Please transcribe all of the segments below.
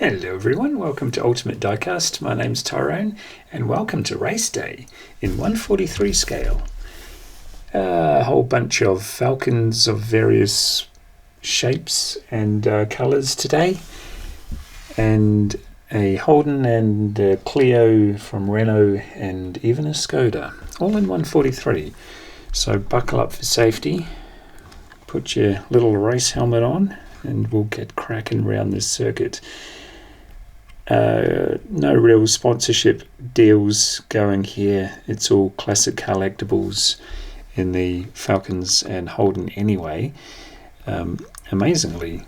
Hello everyone, welcome to Ultimate Diecast. My name's Tyrone and welcome to Race Day in 143 scale. A whole bunch of Falcons of various shapes and colours today, and a Holden and a Clio from Renault and even a Skoda, all in 143. So buckle up for safety, put your little race helmet on and we'll get cracking around this circuit. No real sponsorship deals going here. It's all classic collectibles in the Falcons and Holden anyway. Amazingly,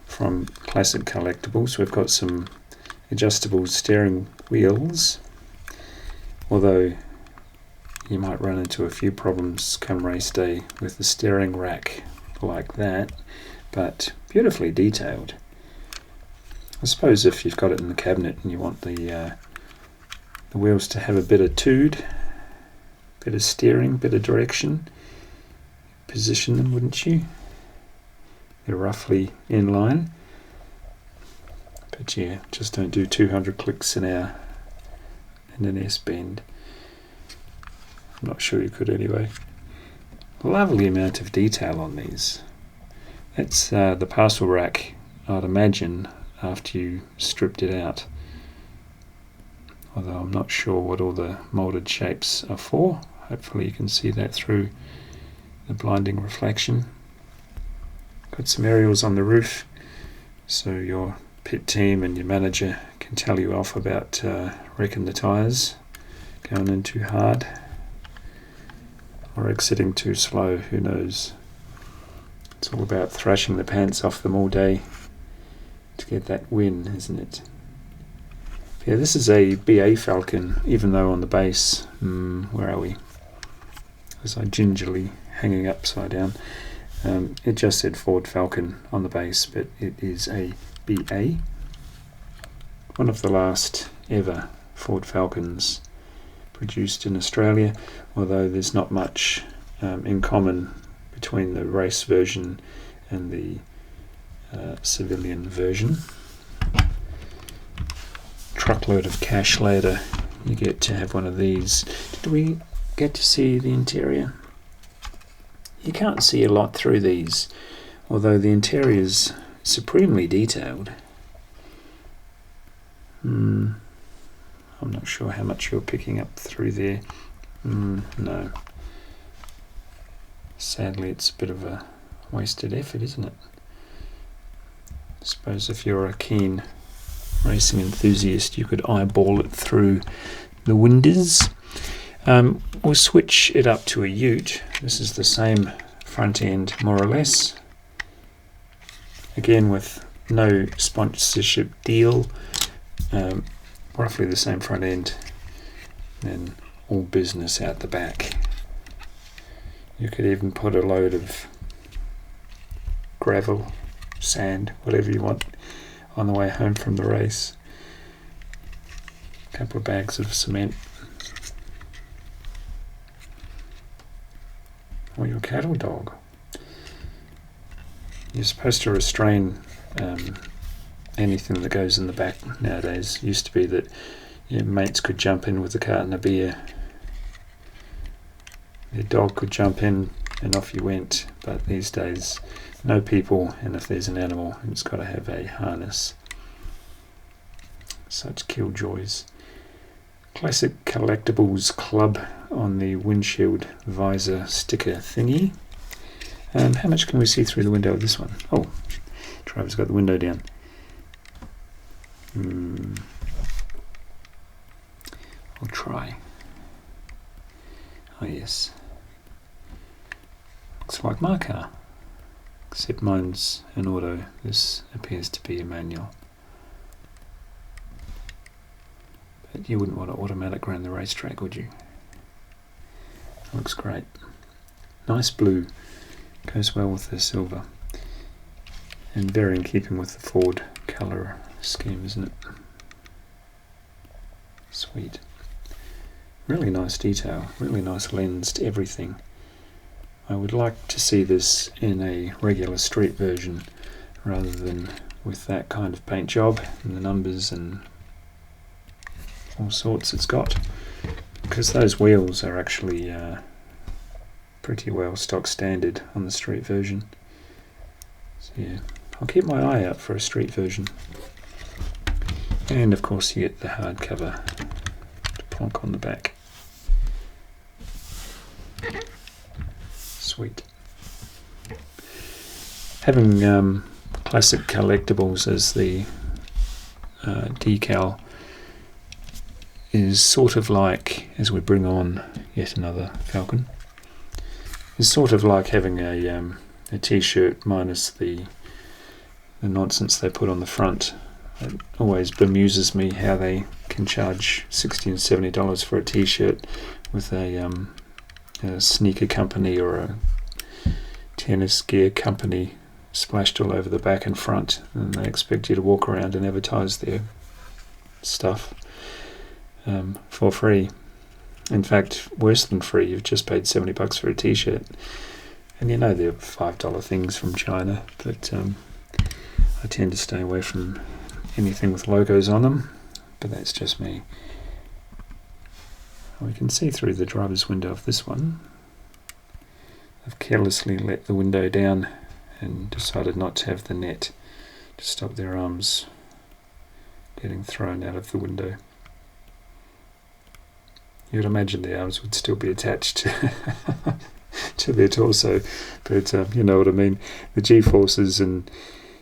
from classic collectibles, we've got some adjustable steering wheels, although you might run into a few problems come race day with the steering rack like that, but beautifully detailed. I suppose if you've got it in the cabinet and you want the wheels to have a bit of tood, bit of steering, bit of direction, position them, wouldn't you? They're roughly in line, but yeah, just don't do 200 clicks in an S bend. I'm not sure you could anyway. Lovely amount of detail on these. That's the parcel rack, I'd imagine, after you stripped it out, although I'm not sure what all the moulded shapes are for. Hopefully you can see that through the blinding reflection. Got some aerials on the roof so your pit team and your manager can tell you off about wrecking the tyres, going in too hard or exiting too slow, who knows. It's all about thrashing the pants off them all day to get that win, isn't it? Yeah, this is a BA Falcon, even though on the base, where are we? As I gingerly hanging upside down. It just said Ford Falcon on the base, but it is a BA. One of the last ever Ford Falcons produced in Australia, although there's not much in common between the race version and the civilian version. Truckload of cash later, you get to have one of these. Did we get to see the interior? You can't see a lot through these, although the interior is supremely detailed. I'm not sure how much you're picking up through there. No. Sadly, it's a bit of a wasted effort, isn't it? I suppose if you're a keen racing enthusiast, you could eyeball it through the windows. We'll switch it up to a ute. This is the same front end, more or less. Again, with no sponsorship deal. Roughly the same front end, and all business out the back. You could even put a load of gravel, sand, whatever you want, on the way home from the race. A couple of bags of cement. Or your cattle dog. You're supposed to restrain anything that goes in the back nowadays. It used to be that your mates could jump in with a carton of beer. Your dog could jump in and off you went, but these days no people, and if there's an animal, it's got to have a harness. Such killjoys. Classic Collectibles Club on the windshield visor sticker thingy. How much can we see through the window of this one? Oh, driver's got the window down. I'll try. Oh yes. Looks like my car. Except mine's an auto. This appears to be a manual. But you wouldn't want an automatic around the racetrack, would you? Looks great. Nice blue. Goes well with the silver. And very in keeping with the Ford colour scheme, isn't it? Sweet. Really nice detail. Really nice lensed everything. I would like to see this in a regular street version rather than with that kind of paint job and the numbers and all sorts it's got, because those wheels are actually pretty well stock standard on the street version. So yeah, I'll keep my eye out for a street version. And of course you get the hardcover to plonk on the back. Sweet. Having classic collectibles as the decal is sort of like, as we bring on yet another Falcon, is sort of like having a t-shirt minus the nonsense they put on the front. It always bemuses me how they can charge $60 and $70 for a t-shirt with a sneaker company or a tennis gear company splashed all over the back and front, and they expect you to walk around and advertise their stuff for free. In fact, worse than free. You've just paid $70 for a t-shirt, and you know they're $5 things from China, but I tend to stay away from anything with logos on them, but that's just me. We can see through the driver's window of this one. I've carelessly let the window down and decided not to have the net to stop their arms getting thrown out of the window. You'd imagine the arms would still be attached to their torso, but you know what I mean. The G-forces and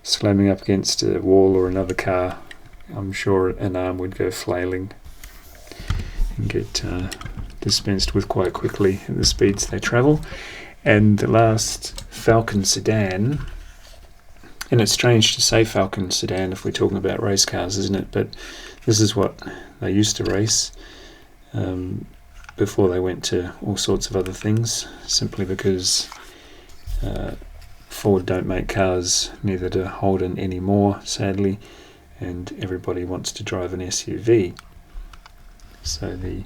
slamming up against a wall or another car, I'm sure an arm would go flailing and get dispensed with quite quickly at the speeds they travel. And the last Falcon sedan, and it's strange to say Falcon sedan if we're talking about race cars, isn't it? But this is what they used to race before they went to all sorts of other things, simply because Ford don't make cars, neither do Holden anymore, sadly, and everybody wants to drive an SUV. So the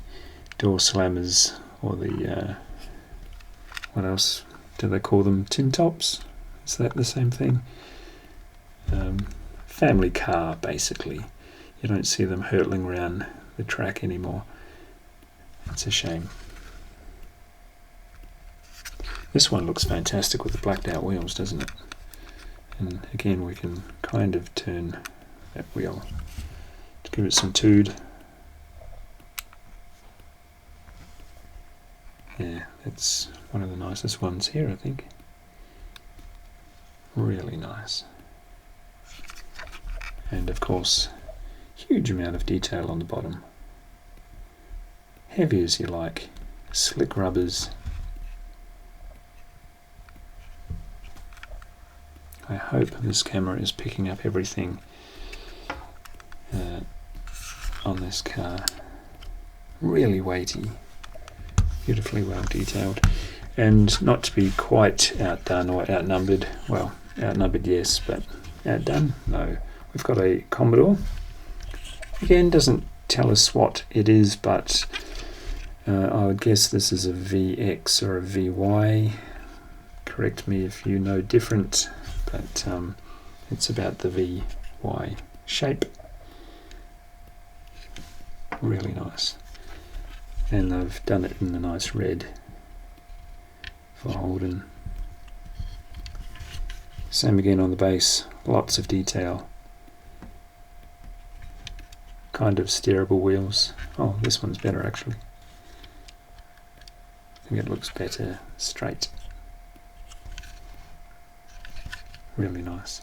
door slammers, or the what else do they call them? Tin tops? Is that the same thing? Family car, basically. You don't see them hurtling around the track anymore. It's a shame. This one looks fantastic with the blacked out wheels, doesn't it? And again, we can kind of turn that wheel to give it some tood. Yeah, that's one of the nicest ones here, I think. Really nice. And of course, huge amount of detail on the bottom. Heavy as you like. Slick rubbers. I hope this camera is picking up everything on this car. Really weighty. Beautifully well detailed, and not to be quite outdone or outnumbered. Well, outnumbered yes, but outdone no. We've got a Commodore. Again, doesn't tell us what it is, but I would guess this is a VX or a VY. Correct me if you know different, but it's about the VY shape. Really nice. And they've done it in the nice red for Holden. Same again on the base, lots of detail. Kind of steerable wheels. Oh, this one's better actually. I think it looks better straight. Really nice.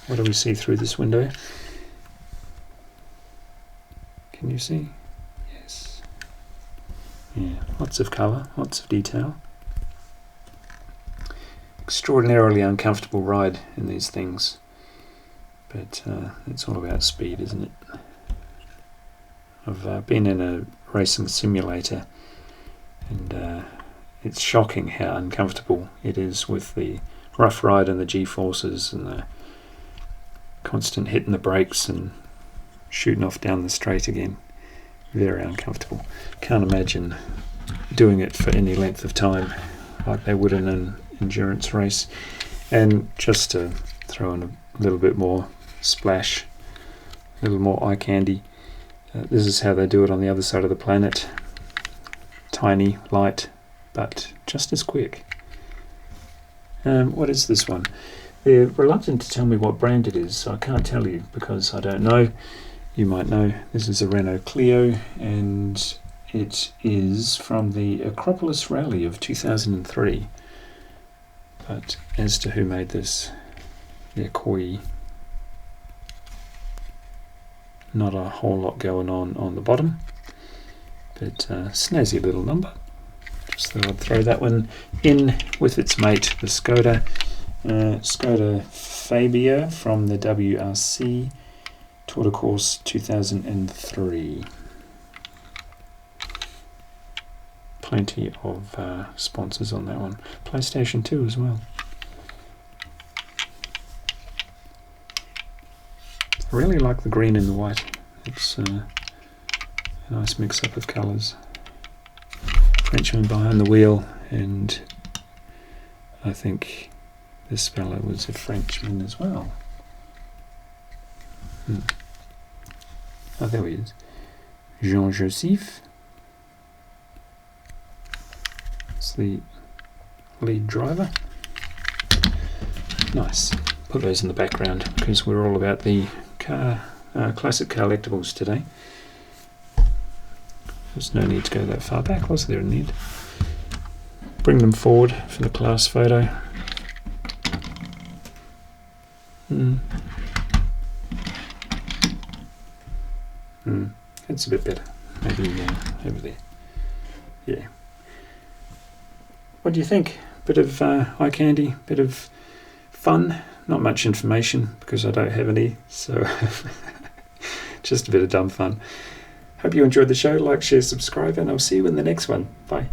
What do we see through this window? Can you see? Yes. Yeah, lots of colour, lots of detail. Extraordinarily uncomfortable ride in these things, but it's all about speed, isn't it? I've been in a racing simulator, and it's shocking how uncomfortable it is with the rough ride and the G-forces and the constant hitting the brakes and shooting off down the straight again. Very uncomfortable. Can't imagine doing it for any length of time like they would in an endurance race. And just to throw in a little bit more splash, a little more eye candy. This is how they do it on the other side of the planet. Tiny, light, but just as quick. What is this one? They're reluctant to tell me what brand it is, so I can't tell you because I don't know. You might know. This is a Renault Clio, and it is from the Acropolis Rally of 2003. But as to who made this, they're Koi. Not a whole lot going on the bottom, but snazzy little number. Just thought I'd throw that one in with its mate, the Skoda Fabia from the WRC Tour de Course 2003. Plenty of sponsors on that one. PlayStation 2 as well. I really like the green and the white. It's a nice mix-up of colours. Frenchman behind the wheel, and I think this fellow was a Frenchman as well. Oh, there he is. Jean-Joseph. It's the lead driver. Nice. Put those in the background because we're all about the classic collectibles today. There's no need to go that far back, was there, in the end? Bring them forward for the class photo. It's a bit better. Maybe over there. Yeah. What do you think? Bit of eye candy, bit of fun. Not much information because I don't have any, so just a bit of dumb fun. Hope you enjoyed the show. Like, share, subscribe, and I'll see you in the next one. Bye.